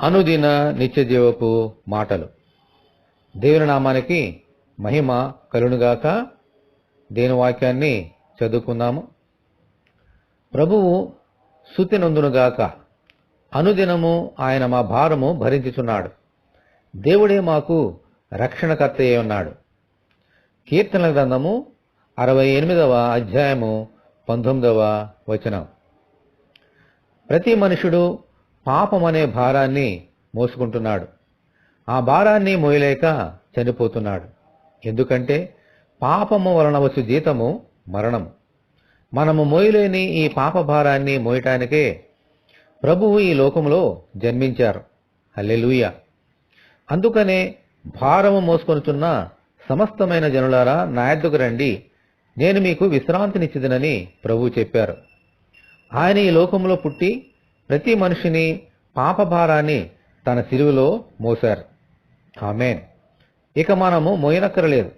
అనుదిన నిత్యజీవపు మాటలు. దేవుని నామానికి మహిమ కలుగునుగాక. దేని వాక్యాన్ని చదువుకుందాము. ప్రభువు స్తుతి నొందునుగాక. అనుదినము ఆయన మా భారము భరించుచున్నాడు. దేవుడే మాకు రక్షణకర్తయే ఉన్నాడు. కీర్తనల గ్రంథము 68వ అధ్యాయము 19వ వచనం. ప్రతి మనుషుడు పాపమనే భారాన్ని మోసుకుంటున్నాడు. ఆ భారాన్ని మోయలేక చనిపోతున్నాడు. ఎందుకంటే పాపము వలన వచ్చు జీతము మరణం. మనము మోయలేని ఈ పాప భారాన్ని మోయటానికే ప్రభువు ఈ లోకంలో జన్మించారు. హల్లెలూయా. అందుకనే భారము మోసుకొనుచున్న సమస్తమైన జనులారా నా యొద్దకు రండి, నేను మీకు విశ్రాంతినిచ్చిదనని ప్రభువు చెప్పారు. ఆయన ఈ లోకంలో పుట్టి ప్రతి మనిషిని పాపభారాన్ని తన శిలువలో మోశారు. ఆమేన్. ఇక మనము మోయనక్కరలేదు.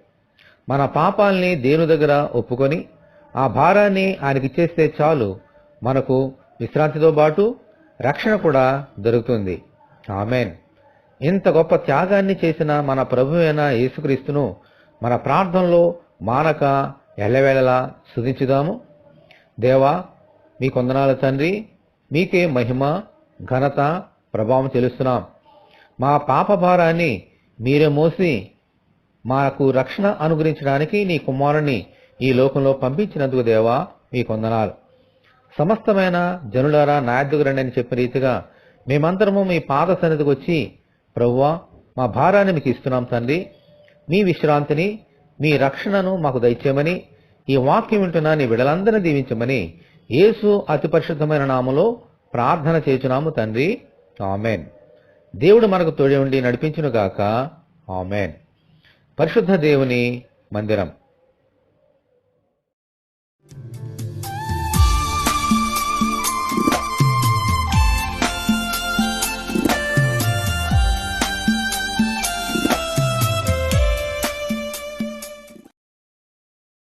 మన పాపాల్ని దేవుని దగ్గర ఒప్పుకొని ఆ భారాన్ని ఆయనకిచ్చేస్తే చాలు, మనకు విశ్రాంతితో పాటు రక్షణ కూడా దొరుకుతుంది. ఆమేన్. ఇంత గొప్ప త్యాగాన్ని చేసిన మన ప్రభు అయిన యేసుక్రీస్తును మన ప్రార్థనలో మానక ఎల్లవేళలా స్తుతించుదాము. దేవా, మీ కొందనాలు తండ్రి, మీకే మహిమ ఘనత ప్రభావం చెల్లిస్తున్నాం. మా పాప భారాన్ని మీరే మోసి మాకు రక్షణ అనుగ్రహించడానికి నీ కుమారుని ఈ లోకంలో పంపించినందుకు దేవా మీ కొందనాలు. సమస్తమైన జనులారా నా యొద్దకు రండి అని చెప్పిన రీతిగా మేమందరము మీ పాద సన్నిధికి వచ్చి, ప్రభువా, మా భారాన్ని మీకు ఇస్తున్నాం తండ్రి. మీ విశ్రాంతిని, మీ రక్షణను మాకు దయచేయమని, ఈ వాక్యం వింటున్న నీ బిడ్డలందరినీ దీవించమని యేసు అతి పరిశుద్ధమైన నామములో ప్రార్థన చేయుచున్నాము తండ్రి. ఆమేన్. దేవుడు మనకు తోడి ఉండి నడిపించునుగాక. ఆమేన్. పరిశుద్ధ దేవుని మందిరం.